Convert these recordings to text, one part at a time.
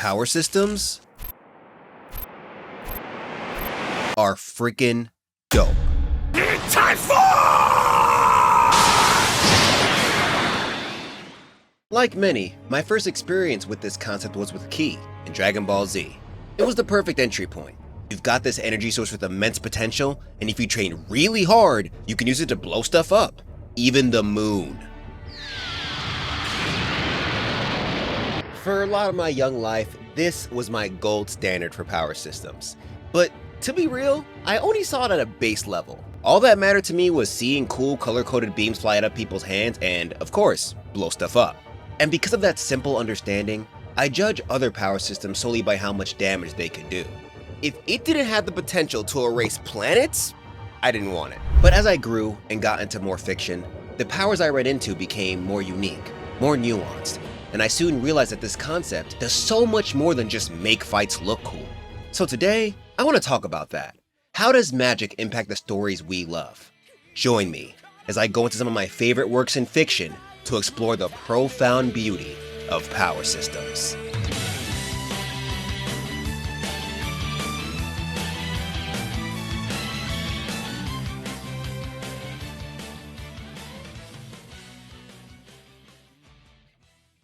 power systems are freaking dope. Time for! Like many, my first experience with this concept was with Ki in Dragon Ball Z. It was the perfect entry point. You've got this energy source with immense potential, and if you train really hard, you can use it to blow stuff up. Even the moon. For a lot of my young life, this was my gold standard for power systems. But to be real, I only saw it at a base level. All that mattered to me was seeing cool color-coded beams fly out of people's hands and, of course, blow stuff up. And because of that simple understanding, I judge other power systems solely by how much damage they could do. If it didn't have the potential to erase planets, I didn't want it. But as I grew and got into more fiction, the powers I read into became more unique, more nuanced, and I soon realized that this concept does so much more than just make fights look cool. So today, I want to talk about that. How does magic impact the stories we love? Join me as I go into some of my favorite works in fiction to explore the profound beauty of power systems.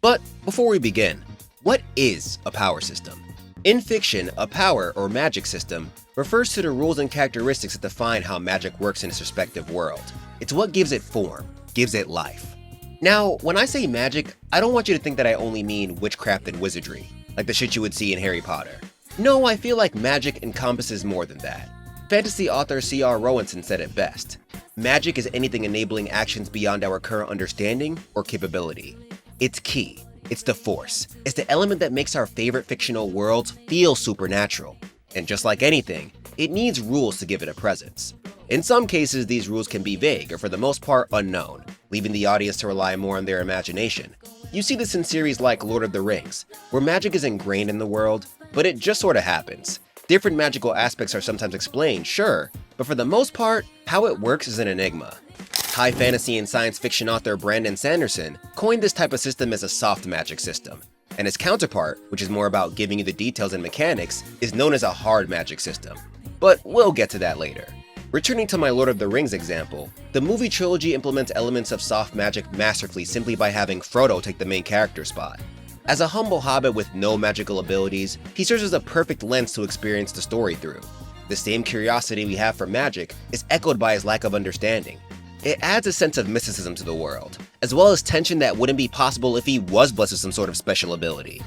But before we begin, what is a power system? In fiction, a power or magic system refers to the rules and characteristics that define how magic works in its respective world. It's what gives it form, gives it life. Now, when I say magic, I don't want you to think that I only mean witchcraft and wizardry, like the shit you would see in Harry Potter. No, I feel like magic encompasses more than that. Fantasy author C.R. Rowanson said it best. Magic is anything enabling actions beyond our current understanding or capability. It's key. It's the force. It's the element that makes our favorite fictional worlds feel supernatural. And just like anything, it needs rules to give it a presence. In some cases, these rules can be vague or for the most part unknown, leaving the audience to rely more on their imagination. You see this in series like Lord of the Rings, where magic is ingrained in the world, but it just sort of happens. Different magical aspects are sometimes explained, sure, but for the most part, how it works is an enigma. High fantasy and science fiction author Brandon Sanderson coined this type of system as a soft magic system, and his counterpart, which is more about giving you the details and mechanics, is known as a hard magic system. But we'll get to that later. Returning to my Lord of the Rings example, the movie trilogy implements elements of soft magic masterfully simply by having Frodo take the main character spot. As a humble hobbit with no magical abilities, he serves as a perfect lens to experience the story through. The same curiosity we have for magic is echoed by his lack of understanding. It adds a sense of mysticism to the world, as well as tension that wouldn't be possible if he was blessed with some sort of special ability.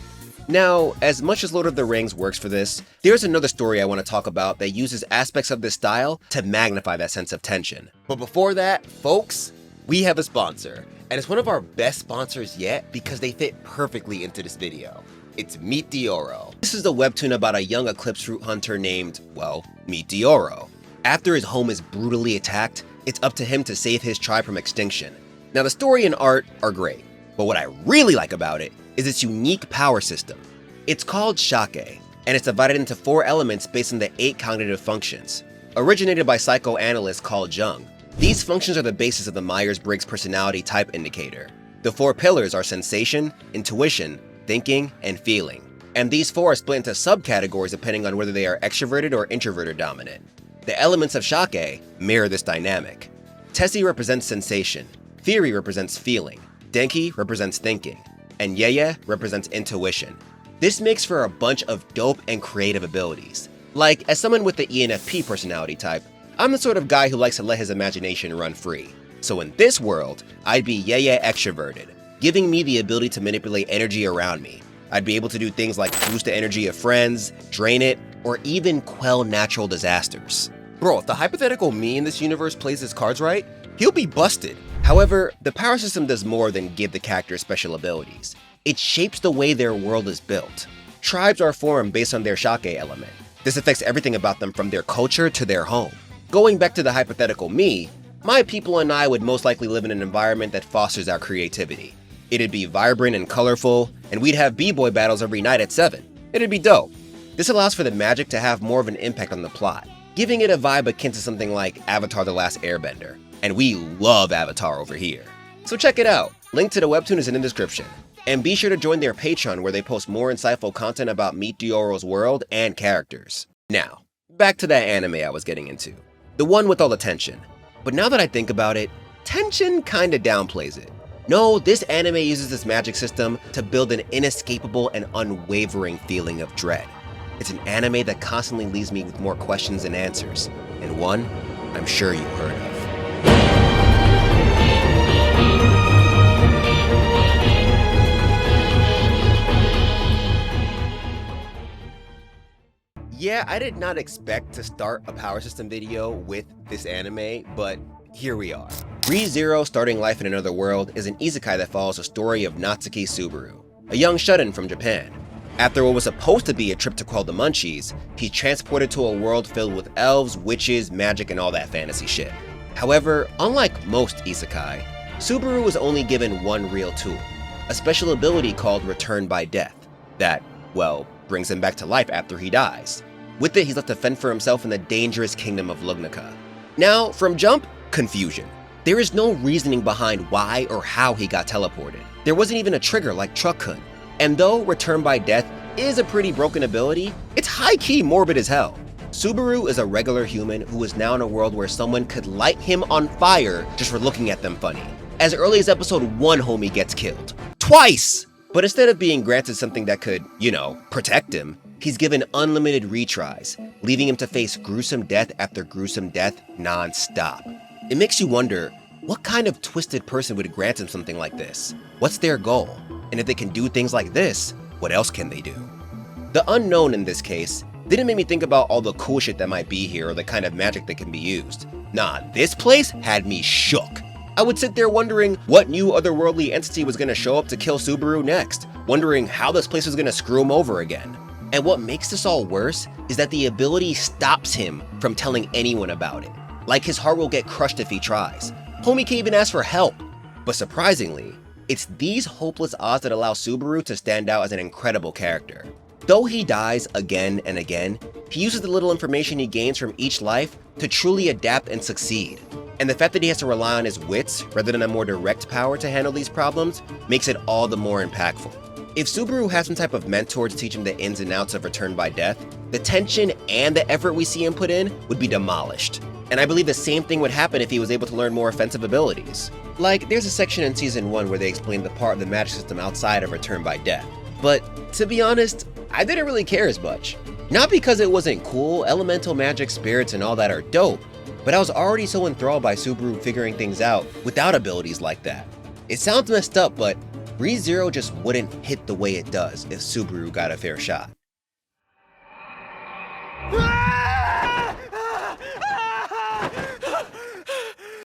Now, as much as Lord of the Rings works for this, there's another story I want to talk about that uses aspects of this style to magnify that sense of tension. But before that, folks, we have a sponsor, and it's one of our best sponsors yet because they fit perfectly into this video. It's Meet Dyoro. This is the webtoon about a young eclipse fruit hunter named, well, Meet Dyoro. After his home is brutally attacked, it's up to him to save his tribe from extinction. Now the story and art are great, but what I really like about it is its unique power system. It's called Shake, and it's divided into 4 elements based on the 8 cognitive functions. Originated by psychoanalyst Carl Jung, these functions are the basis of the Myers-Briggs personality type indicator. The 4 pillars are sensation, intuition, thinking, and feeling. And these 4 are split into subcategories depending on whether they are extroverted or introverted dominant. The elements of Shake mirror this dynamic. Tessie represents sensation, Theory represents feeling, Denki represents thinking, and Yeye represents intuition. This makes for a bunch of dope and creative abilities. Like, as someone with the ENFP personality type, I'm the sort of guy who likes to let his imagination run free. So in this world, I'd be Yeye extroverted, giving me the ability to manipulate energy around me. I'd be able to do things like boost the energy of friends, drain it, or even quell natural disasters. Bro, if the hypothetical me in this universe plays his cards right, he'll be busted. However, the power system does more than give the character special abilities. It shapes the way their world is built. Tribes are formed based on their Shake element. This affects everything about them from their culture to their home. Going back to the hypothetical me, my people and I would most likely live in an environment that fosters our creativity. It'd be vibrant and colorful, and we'd have b-boy battles every night at 7. It'd be dope. This allows for the magic to have more of an impact on the plot, giving it a vibe akin to something like Avatar: The Last Airbender. And we love Avatar over here. So check it out. Link to the webtoon is in the description. And be sure to join their Patreon where they post more insightful content about Meet Dyoro's world and characters. Now, back to that anime I was getting into. The one with all the tension. But now that I think about it, tension kinda downplays it. No, this anime uses this magic system to build an inescapable and unwavering feeling of dread. It's an anime that constantly leaves me with more questions than answers, and one I'm sure you've heard of. Yeah, I did not expect to start a power system video with this anime, but here we are. Re:Zero Starting Life in Another World is an isekai that follows the story of Natsuki Subaru, a young shut-in from Japan. After what was supposed to be a trip to quell the Munchies, he's transported to a world filled with elves, witches, magic, and all that fantasy shit. However, unlike most isekai, Subaru was only given one real tool, a special ability called Return by Death, that, well, brings him back to life after he dies. With it, he's left to fend for himself in the dangerous kingdom of Lugnaca. Now, from jump, confusion. There is no reasoning behind why or how he got teleported. There wasn't even a trigger like Truck-kun. And though Return by Death is a pretty broken ability, it's high-key morbid as hell. Subaru is a regular human who is now in a world where someone could light him on fire just for looking at them funny. As early as episode 1, homie gets killed. Twice! But instead of being granted something that could, protect him, he's given unlimited retries, leaving him to face gruesome death after gruesome death non-stop. It makes you wonder, what kind of twisted person would grant him something like this? What's their goal? And if they can do things like this, what else can they do? The unknown in this case didn't make me think about all the cool shit that might be here or the kind of magic that can be used. Nah, this place had me shook. I would sit there wondering what new otherworldly entity was gonna show up to kill Subaru next, wondering how this place was gonna screw him over again. And what makes this all worse is that the ability stops him from telling anyone about it. Like his heart will get crushed if he tries. Homie can't even ask for help. But surprisingly, it's these hopeless odds that allow Subaru to stand out as an incredible character. Though he dies again and again, he uses the little information he gains from each life to truly adapt and succeed. And the fact that he has to rely on his wits rather than a more direct power to handle these problems makes it all the more impactful. If Subaru had some type of mentor to teach him the ins and outs of Return by Death, the tension and the effort we see him put in would be demolished. And I believe the same thing would happen if he was able to learn more offensive abilities. Like, there's a section in Season 1 where they explain the part of the magic system outside of Return by Death. But, to be honest, I didn't really care as much. Not because it wasn't cool, elemental magic, spirits, and all that are dope, but I was already so enthralled by Subaru figuring things out without abilities like that. It sounds messed up, but Re:Zero just wouldn't hit the way it does if Subaru got a fair shot.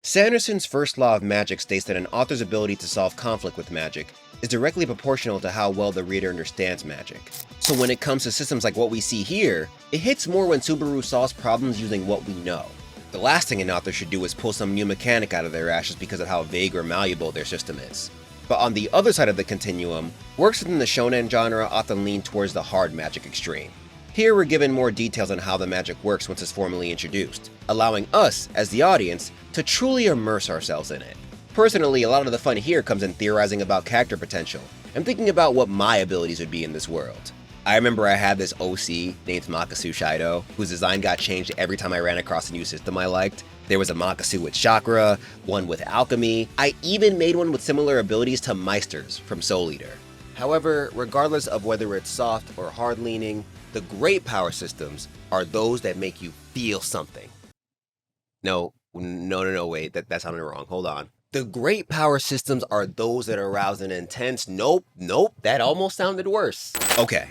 Sanderson's first law of magic states that an author's ability to solve conflict with magic is directly proportional to how well the reader understands magic. So when it comes to systems like what we see here, it hits more when Subaru solves problems using what we know. The last thing an author should do is pull some new mechanic out of their ass just because of how vague or malleable their system is. But on the other side of the continuum, works within the shonen genre often lean towards the hard magic extreme. Here we're given more details on how the magic works once it's formally introduced, allowing us, as the audience, to truly immerse ourselves in it. Personally, a lot of the fun here comes in theorizing about character potential, and thinking about what my abilities would be in this world. I remember I had this OC named Makasu Shido, whose design got changed every time I ran across a new system I liked. There was a Makasu with chakra, one with alchemy. I even made one with similar abilities to Meisters from Soul Eater. However, regardless of whether it's soft or hard leaning, the great power systems are those that make you feel something. No, wait, that sounded wrong, hold on. The great power systems are those that arouse an intense, nope, that almost sounded worse. Okay,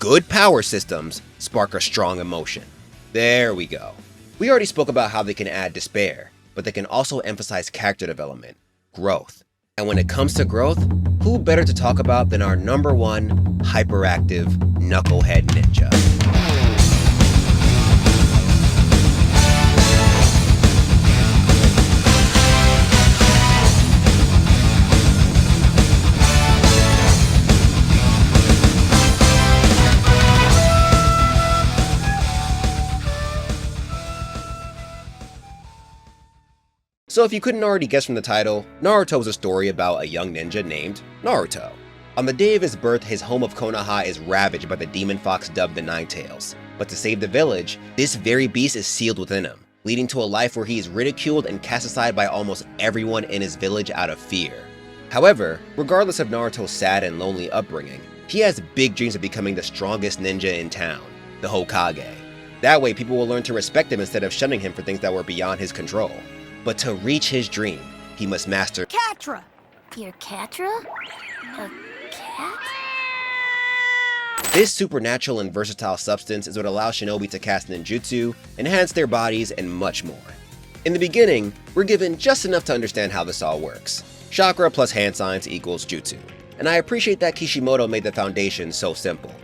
good power systems spark a strong emotion. There we go. We already spoke about how they can add despair, but they can also emphasize character development, growth. And when it comes to growth, who better to talk about than our #1 hyperactive knucklehead ninja? So if you couldn't already guess from the title, Naruto is a story about a young ninja named Naruto. On the day of his birth, his home of Konoha is ravaged by the demon fox dubbed the Ninetales. But to save the village, this very beast is sealed within him, leading to a life where he is ridiculed and cast aside by almost everyone in his village out of fear. However, regardless of Naruto's sad and lonely upbringing, he has big dreams of becoming the strongest ninja in town, the Hokage. That way people will learn to respect him instead of shunning him for things that were beyond his control. But to reach his dream, he must master Catra! Your Catra? A cat? This supernatural and versatile substance is what allows shinobi to cast ninjutsu, enhance their bodies, and much more. In the beginning, we're given just enough to understand how this all works. Chakra plus hand signs equals jutsu, and I appreciate that Kishimoto made the foundation so simple.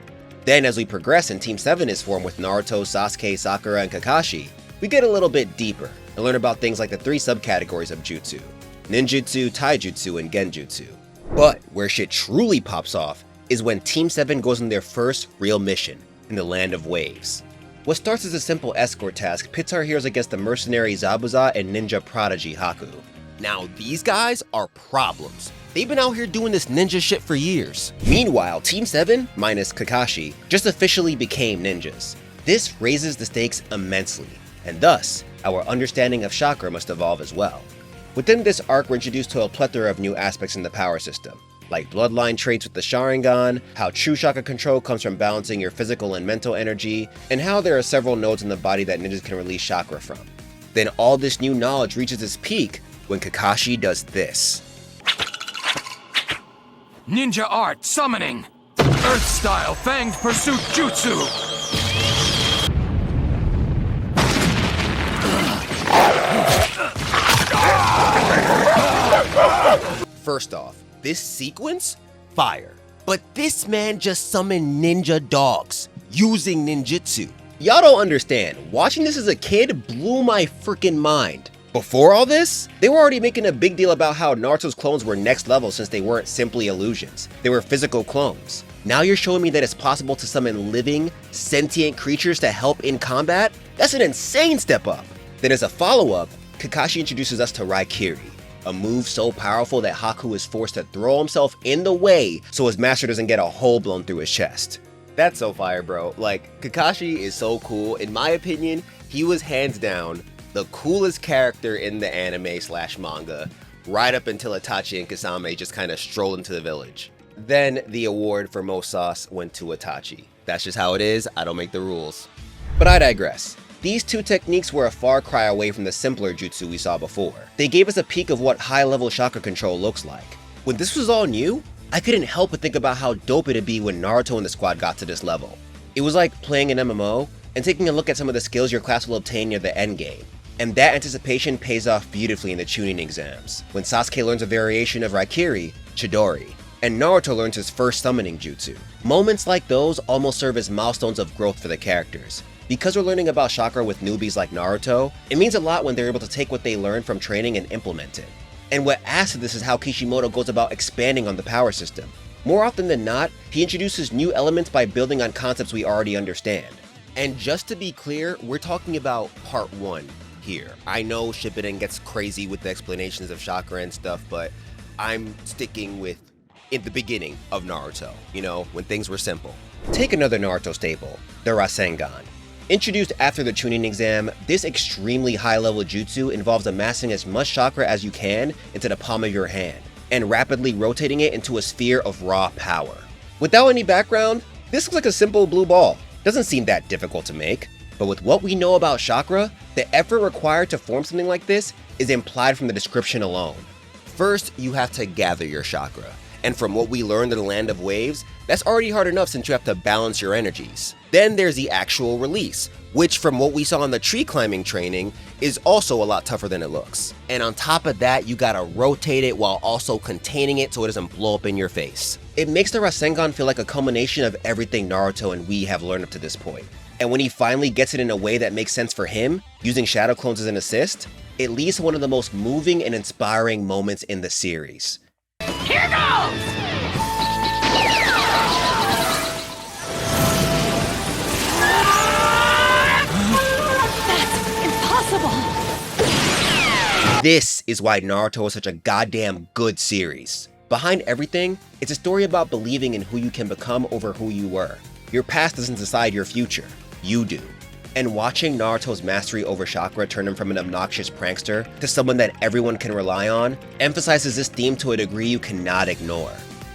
Then as we progress and Team 7 is formed with Naruto, Sasuke, Sakura, and Kakashi, we get a little bit deeper and learn about things like the 3 subcategories of jutsu: ninjutsu, taijutsu, and genjutsu. But where shit truly pops off is when Team 7 goes on their first real mission in the Land of Waves. What starts as a simple escort task pits our heroes against the mercenary Zabuza and ninja prodigy Haku. Now these guys are problems. They've been out here doing this ninja shit for years. Meanwhile, Team 7, minus Kakashi, just officially became ninjas. This raises the stakes immensely, and thus, our understanding of chakra must evolve as well. Within this arc, we're introduced to a plethora of new aspects in the power system, like bloodline traits with the Sharingan, how true chakra control comes from balancing your physical and mental energy, and how there are several nodes in the body that ninjas can release chakra from. Then all this new knowledge reaches its peak when Kakashi does this. Ninja art summoning. Earth style fanged pursuit jutsu. First off, this sequence? Fire. But this man just summoned ninja dogs using ninjutsu. Y'all don't understand. Watching this as a kid blew my freaking mind. Before all this, they were already making a big deal about how Naruto's clones were next level since they weren't simply illusions. They were physical clones. Now you're showing me that it's possible to summon living, sentient creatures to help in combat? That's an insane step up. Then as a follow-up, Kakashi introduces us to Raikiri, a move so powerful that Haku is forced to throw himself in the way so his master doesn't get a hole blown through his chest. That's so fire, bro. Like, Kakashi is so cool. In my opinion, he was hands down the coolest character in the anime / manga, right up until Itachi and Kasame just kind of strolled into the village. Then the award for most sauce went to Itachi. That's just how it is, I don't make the rules. But I digress. These two techniques were a far cry away from the simpler jutsu we saw before. They gave us a peek of what high-level chakra control looks like. When this was all new, I couldn't help but think about how dope it'd be when Naruto and the squad got to this level. It was like playing an MMO and taking a look at some of the skills your class will obtain near the endgame. And that anticipation pays off beautifully in the Chunin exams, when Sasuke learns a variation of Raikiri, Chidori, and Naruto learns his first summoning jutsu. Moments like those almost serve as milestones of growth for the characters. Because we're learning about chakra with newbies like Naruto, it means a lot when they're able to take what they learned from training and implement it. And what adds to this is how Kishimoto goes about expanding on the power system. More often than not, he introduces new elements by building on concepts we already understand. And just to be clear, we're talking about part 1 here. I know Shippuden gets crazy with the explanations of chakra and stuff, but I'm sticking with in the beginning of Naruto, you know, when things were simple. Take another Naruto staple, the Rasengan. Introduced after the Chunin exam, this extremely high-level jutsu involves amassing as much chakra as you can into the palm of your hand, and rapidly rotating it into a sphere of raw power. Without any background, this looks like a simple blue ball. Doesn't seem that difficult to make. But with what we know about chakra, the effort required to form something like this is implied from the description alone. First, you have to gather your chakra. And from what we learned in the Land of Waves, that's already hard enough since you have to balance your energies. Then there's the actual release, which from what we saw in the tree climbing training, is also a lot tougher than it looks. And on top of that, you gotta rotate it while also containing it so it doesn't blow up in your face. It makes the Rasengan feel like a culmination of everything Naruto and we have learned up to this point. And when he finally gets it in a way that makes sense for him, using shadow clones as an assist, it leads to one of the most moving and inspiring moments in the series. Here goes! That's impossible! This is why Naruto is such a goddamn good series. Behind everything, it's a story about believing in who you can become over who you were. Your past doesn't decide your future, you do. And watching Naruto's mastery over chakra turn him from an obnoxious prankster to someone that everyone can rely on emphasizes this theme to a degree you cannot ignore.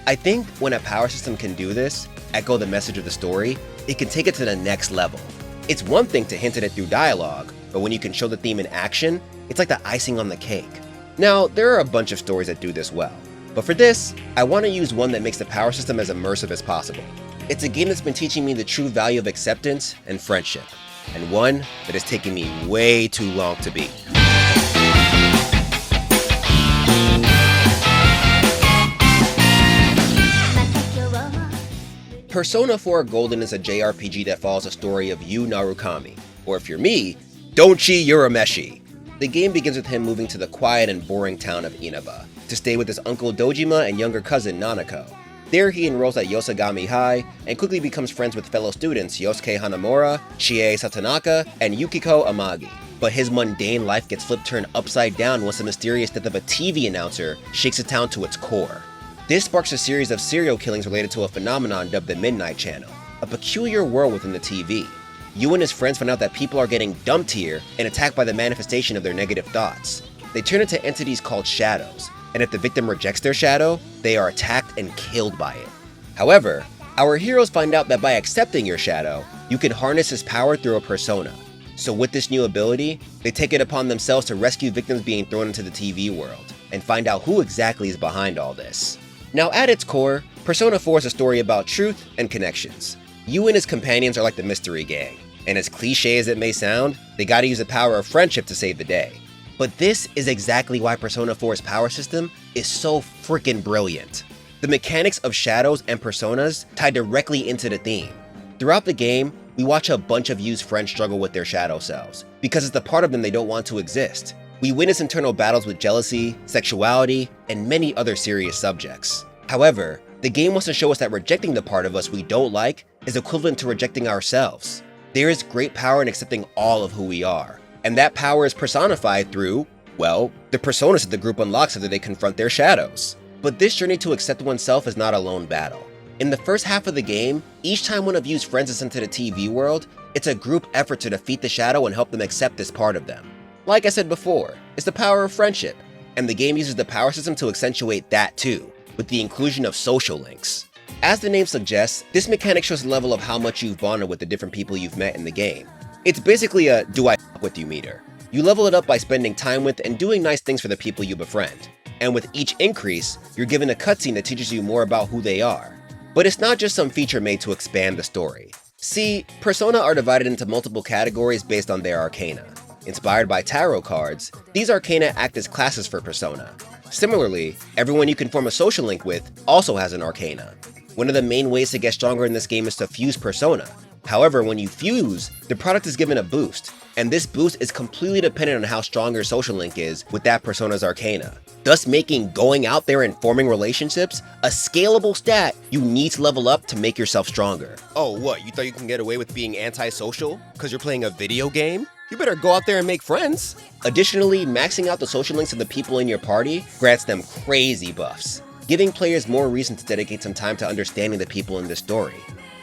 I think when a power system can do this, echo the message of the story, it can take it to the next level. It's one thing to hint at it through dialogue, but when you can show the theme in action, it's like the icing on the cake. Now, there are a bunch of stories that do this well, but for this, I want to use one that makes the power system as immersive as possible. It's a game that's been teaching me the true value of acceptance and friendship, and one that has taken me way too long to beat. Persona 4 Golden is a JRPG that follows the story of Yu Narukami, or if you're me, Donchi Urameshi. The game begins with him moving to the quiet and boring town of Inaba to stay with his uncle Dojima and younger cousin Nanako. There he enrolls at Yosagami High and quickly becomes friends with fellow students Yosuke Hanamura, Chie Satonaka, and Yukiko Amagi. But his mundane life gets flipped-turned upside down once the mysterious death of a TV announcer shakes the town to its core. This sparks a series of serial killings related to a phenomenon dubbed the Midnight Channel, a peculiar world within the TV. Yu and his friends find out that people are getting dumped here and attacked by the manifestation of their negative thoughts. They turn into entities called shadows, and if the victim rejects their shadow, they are attacked and killed by it. However, our heroes find out that by accepting your shadow, you can harness his power through a persona. So with this new ability, they take it upon themselves to rescue victims being thrown into the TV world, and find out who exactly is behind all this. Now at its core, Persona 4 is a story about truth and connections. Yu and his companions are like the mystery gang, and as cliche as it may sound, they gotta use the power of friendship to save the day. But this is exactly why Persona 4's power system is so freaking brilliant. The mechanics of shadows and personas tie directly into the theme. Throughout the game, we watch a bunch of Yu's friends struggle with their shadow selves, because it's the part of them they don't want to exist. We witness internal battles with jealousy, sexuality, and many other serious subjects. However, the game wants to show us that rejecting the part of us we don't like is equivalent to rejecting ourselves. There is great power in accepting all of who we are, and that power is personified through, well, the personas that the group unlocks after they confront their shadows. But this journey to accept oneself is not a lone battle. In the first half of the game, each time one of Yu's friends is sent to the TV world, it's a group effort to defeat the shadow and help them accept this part of them. Like I said before, it's the power of friendship, and the game uses the power system to accentuate that too, with the inclusion of social links. As the name suggests, this mechanic shows the level of how much you've bonded with the different people you've met in the game. It's basically a do I f with you meter. You level it up by spending time with and doing nice things for the people you befriend. And with each increase, you're given a cutscene that teaches you more about who they are. But it's not just some feature made to expand the story. See, persona are divided into multiple categories based on their arcana. Inspired by tarot cards, these arcana act as classes for persona. Similarly, everyone you can form a social link with also has an arcana. One of the main ways to get stronger in this game is to fuse persona. However, when you fuse, the product is given a boost, and this boost is completely dependent on how strong your social link is with that persona's arcana, thus making going out there and forming relationships a scalable stat you need to level up to make yourself stronger. Oh, what, you thought you can get away with being antisocial because you're playing a video game? You better go out there and make friends. Additionally, maxing out the social links of the people in your party grants them crazy buffs, giving players more reason to dedicate some time to understanding the people in the story.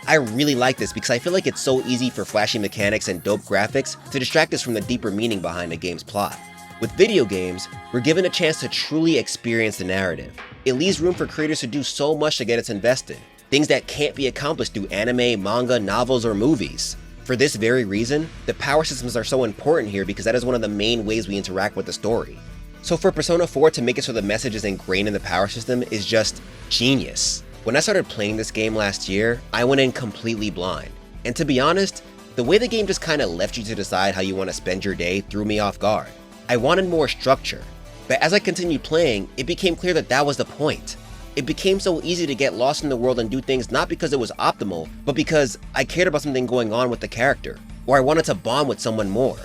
I really like this because I feel like it's so easy for flashy mechanics and dope graphics to distract us from the deeper meaning behind a game's plot. With video games, we're given a chance to truly experience the narrative. It leaves room for creators to do so much to get us invested, things that can't be accomplished through anime, manga, novels, or movies. For this very reason, the power systems are so important here because that is one of the main ways we interact with the story. So for Persona 4 to make it so the message is ingrained in the power system is just genius. When I started playing this game last year, I went in completely blind. And to be honest, the way the game just kinda left you to decide how you want to spend your day threw me off guard. I wanted more structure. But as I continued playing, it became clear that that was the point. It became so easy to get lost in the world and do things not because it was optimal, but because I cared about something going on with the character, or I wanted to bond with someone more.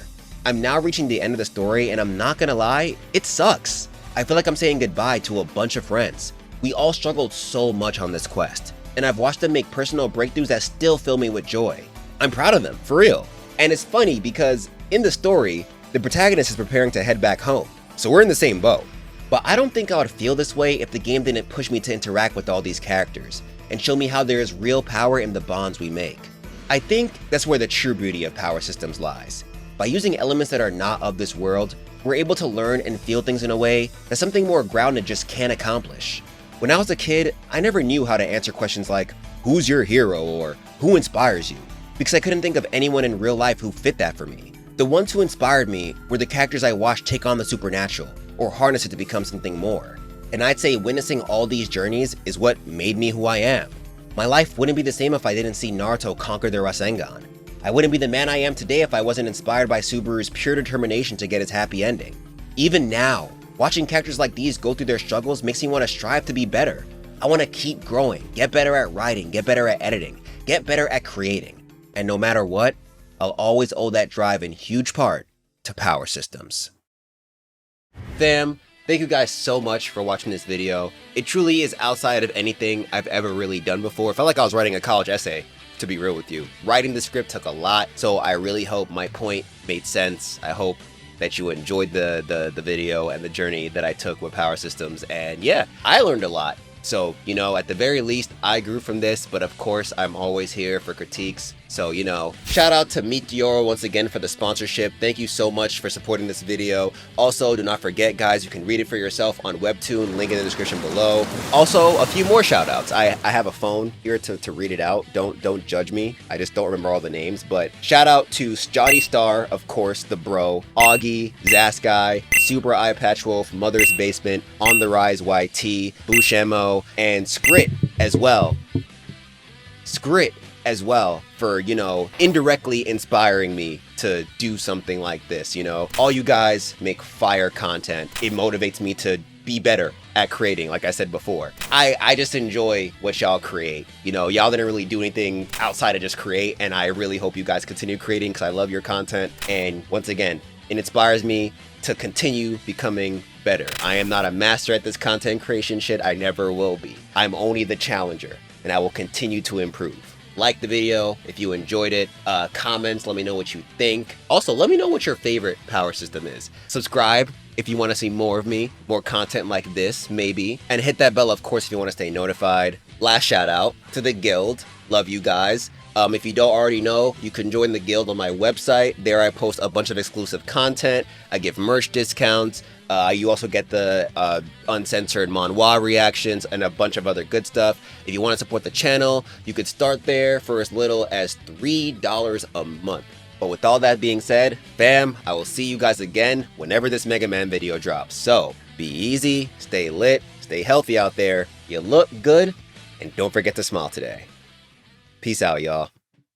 I'm now reaching the end of the story, and I'm not gonna lie, it sucks. I feel like I'm saying goodbye to a bunch of friends. We all struggled so much on this quest, and I've watched them make personal breakthroughs that still fill me with joy. I'm proud of them, for real. And it's funny because in the story, the protagonist is preparing to head back home, so we're in the same boat. But I don't think I would feel this way if the game didn't push me to interact with all these characters and show me how there is real power in the bonds we make. I think that's where the true beauty of power systems lies. By using elements that are not of this world, we're able to learn and feel things in a way that something more grounded just can't accomplish. When I was a kid, I never knew how to answer questions like, who's your hero or who inspires you? Because I couldn't think of anyone in real life who fit that for me. The ones who inspired me were the characters I watched take on the supernatural or harness it to become something more. And I'd say witnessing all these journeys is what made me who I am. My life wouldn't be the same if I didn't see Naruto conquer the Rasengan. I wouldn't be the man I am today if I wasn't inspired by Subaru's pure determination to get his happy ending. Even now, watching characters like these go through their struggles makes me want to strive to be better. I want to keep growing, get better at writing, get better at editing, get better at creating. And no matter what, I'll always owe that drive in huge part to power systems. Fam, thank you guys so much for watching this video. It truly is outside of anything I've ever really done before. It felt like I was writing a college essay, to be real with you. Writing the script took a lot, so I really hope my point made sense. I hope that you enjoyed the video and the journey that I took with power systems. And yeah, I learned a lot. So, you know, at the very least, I grew from this, but of course, I'm always here for critiques. So, you know, shout out to Meet Dyoro once again for the sponsorship. Thank you so much for supporting this video. Also, do not forget, guys, you can read it for yourself on WEBTOON, link in the description below. Also, a few more shout outs. I have a phone here to read it out. Don't judge me. I just don't remember all the names, but shout out to Jotty Star, of course, the bro, Augie, Zaskai, Super Eye Patch Wolf, Mother's Basement, On the Rise YT, Bushemo, and Skrit as well. Skrit as well for, you know, indirectly inspiring me to do something like this. You know, all you guys make fire content. It motivates me to be better at creating, like I said before. I just enjoy what y'all create. You know, y'all didn't really do anything outside of just create, and I really hope you guys continue creating because I love your content. And once again, it inspires me to continue becoming better. I am not a master at this content creation shit. I never will be. I'm only the challenger, and I will continue to improve. Like the video if you enjoyed it. Comments, let me know what you think. Also, let me know what your favorite power system is. Subscribe if you want to see more of me, more content like this, maybe. And hit that bell, of course, if you want to stay notified. Last shout out to the guild. Love you guys. If you don't already know, you can join the guild on my website. There I post a bunch of exclusive content. I give merch discounts. You also get the uncensored manhwa reactions and a bunch of other good stuff. If you want to support the channel, you could start there for as little as $3 a month. But with all that being said, fam, I will see you guys again whenever this Mega Man video drops. So, be easy, stay lit, stay healthy out there, you look good, and don't forget to smile today. Peace out, y'all.